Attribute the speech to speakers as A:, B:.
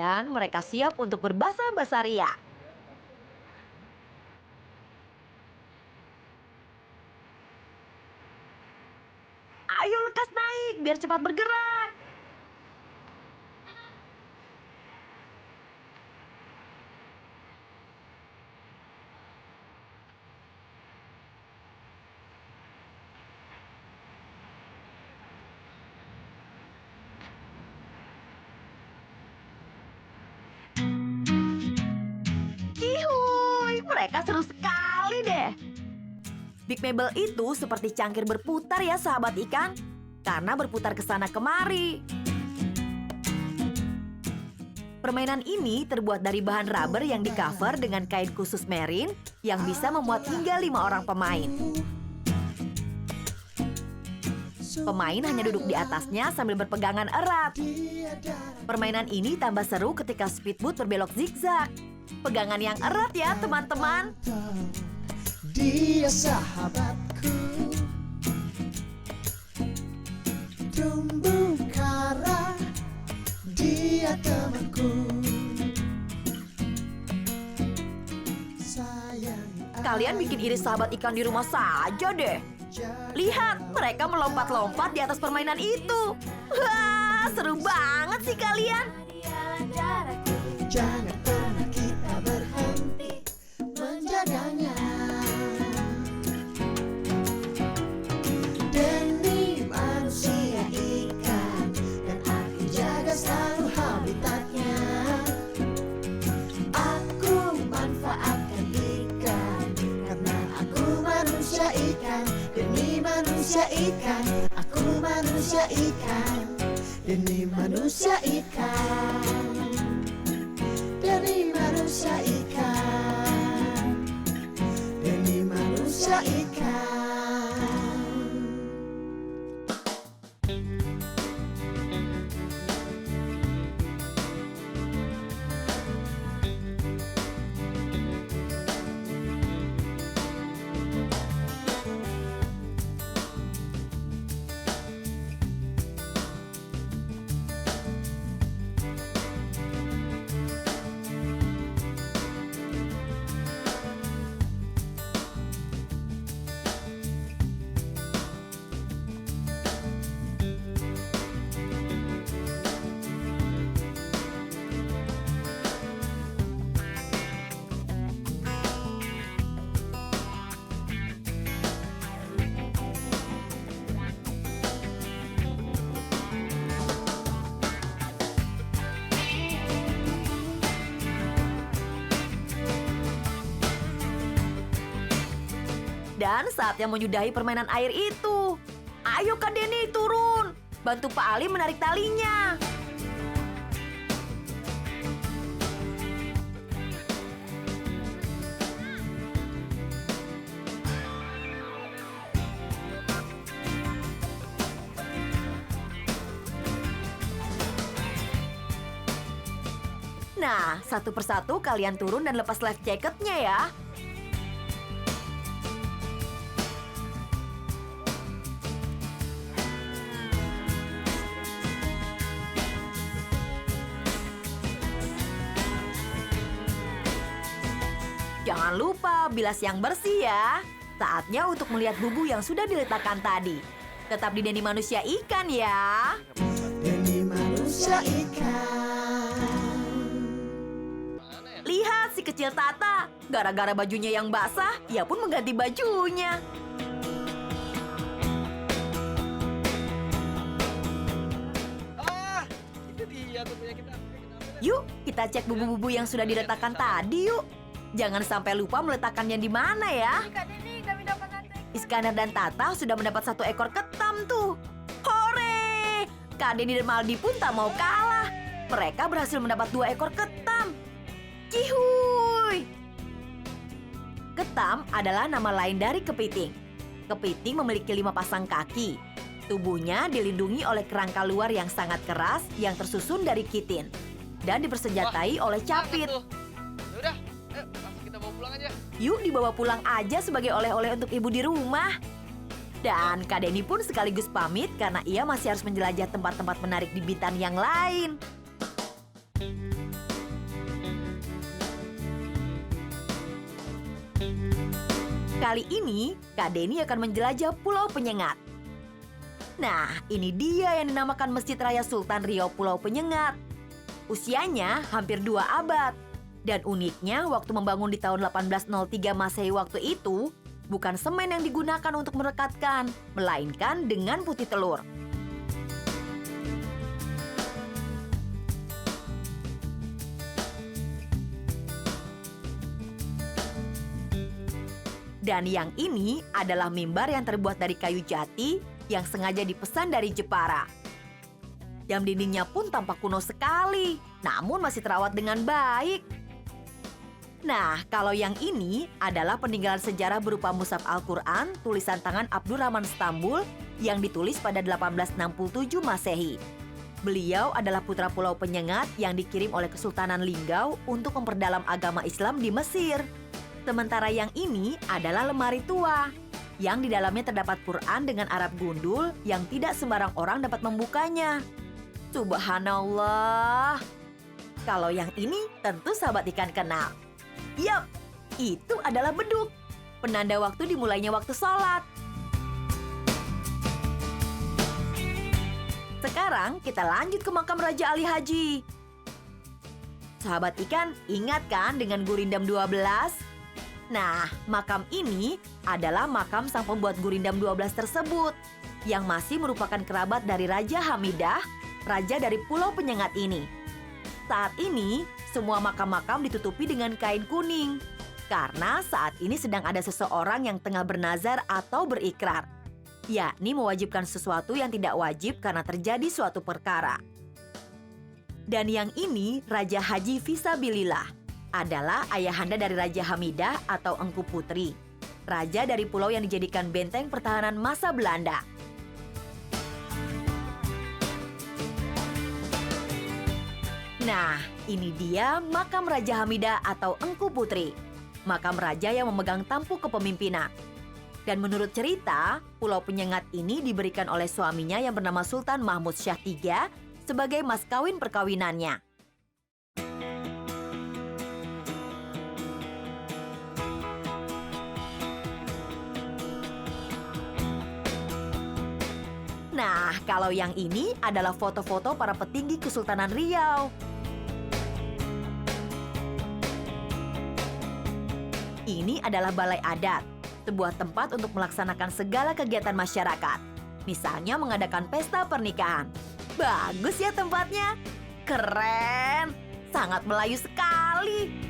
A: Dan mereka siap untuk berbahasa ria. Ayo lekas naik biar cepat bergerak. Ihuy, mereka seru sekali deh. Big Mabel itu seperti cangkir berputar ya sahabat ikan. Karena berputar ke sana kemari. Permainan ini terbuat dari bahan rubber yang di-cover dengan kain khusus merino yang bisa memuat hingga 5 orang pemain. Pemain hanya duduk di atasnya sambil berpegangan erat. Permainan ini tambah seru ketika speedboat berbelok zigzag. Pegangan yang erat ya teman-teman.
B: Dia sahabatku, tumbuh kara, dia temanku.
A: Kalian bikin iri sahabat ikan di rumah saja deh. Lihat, mereka melompat-lompat di atas permainan itu. Wah, seru banget sih kalian.
B: Jangan pernah kita berhenti menjaganya. Demi manusia ikan, dan aku jaga selalu habitatnya. Aku manfaatkan ikan, karena aku manusia ikan. Demi manusia ikan, aku manusia ikan. Demi manusia ikan, demi manusia ikan, demi manusia ikan.
A: Dan saatnya menyudahi permainan air itu. Ayo Kak Denny turun. Bantu Pak Ali menarik talinya. Nah, satu persatu kalian turun dan lepas life jacketnya ya. Jangan lupa bilas yang bersih ya. Saatnya untuk melihat bubu yang sudah diletakkan tadi. Tetap di Denny Manusia Ikan ya.
B: Demi manusia ikan.
A: Lihat si kecil Tata. Gara-gara bajunya yang basah, ia pun mengganti bajunya.
C: Itu dia tuh punya kita.
A: Yuk, kita cek bubu-bubu yang sudah diletakkan tadi yuk. Jangan sampai lupa meletakkannya di mana ya.
D: Kak Denny, kami dapat nanti.
A: Iskandar dan Tata sudah mendapat 1 ekor ketam tuh. Hore! Kak Denny dan Maldi pun tak mau kalah. Mereka berhasil mendapat 2 ekor ketam. Cihuy! Ketam adalah nama lain dari kepiting. Kepiting memiliki 5 pasang kaki. Tubuhnya dilindungi oleh kerangka luar yang sangat keras yang tersusun dari kitin. Dan dipersenjatai oleh capit.
C: Udah, ayo langsung kita bawa pulang aja.
A: Yuk dibawa pulang aja sebagai oleh-oleh untuk ibu di rumah. Dan Kak Denny pun sekaligus pamit karena ia masih harus menjelajah tempat-tempat menarik di Bintan yang lain. Kali ini, Kak Denny akan menjelajah Pulau Penyengat. Nah, ini dia yang dinamakan Masjid Raya Sultan Riau Pulau Penyengat. Usianya hampir 2 abad. Dan uniknya, waktu membangun di tahun 1803 Masehi waktu itu, bukan semen yang digunakan untuk merekatkan, melainkan dengan putih telur. Dan yang ini adalah mimbar yang terbuat dari kayu jati yang sengaja dipesan dari Jepara. Jam dindingnya pun tampak kuno sekali, namun masih terawat dengan baik. Nah, kalau yang ini adalah peninggalan sejarah berupa mushaf Al-Quran tulisan tangan Abdurrahman Stambul yang ditulis pada 1867 Masehi. Beliau adalah putra Pulau Penyengat yang dikirim oleh Kesultanan Linggau untuk memperdalam agama Islam di Mesir. Sementara yang ini adalah lemari tua, yang di dalamnya terdapat Quran dengan Arab gundul yang tidak sembarang orang dapat membukanya. Subhanallah. Kalau yang ini tentu sahabat ikan kenal. Yap, itu adalah beduk, penanda waktu dimulainya waktu sholat. Sekarang kita lanjut ke makam Raja Ali Haji. Sahabat ikan, ingat kan dengan Gurindam 12? Nah, makam ini adalah makam sang pembuat Gurindam 12 tersebut, yang masih merupakan kerabat dari Raja Hamidah, raja dari Pulau Penyengat ini. Saat ini, semua makam-makam ditutupi dengan kain kuning, karena saat ini sedang ada seseorang yang tengah bernazar atau berikrar, yakni mewajibkan sesuatu yang tidak wajib karena terjadi suatu perkara. Dan yang ini Raja Haji Fisabilillah, adalah ayahanda dari Raja Hamidah atau Engku Putri, raja dari pulau yang dijadikan benteng pertahanan masa Belanda. Nah, ini dia makam Raja Hamidah atau Engku Putri, makam raja yang memegang tampuk kepemimpinan. Dan menurut cerita, Pulau Penyengat ini diberikan oleh suaminya yang bernama Sultan Mahmud Syah III sebagai mas kawin perkawinannya. Nah, kalau yang ini adalah foto-foto para petinggi Kesultanan Riau. Ini adalah balai adat, sebuah tempat untuk melaksanakan segala kegiatan masyarakat. Misalnya mengadakan pesta pernikahan. Bagus ya tempatnya? Keren! Sangat Melayu sekali!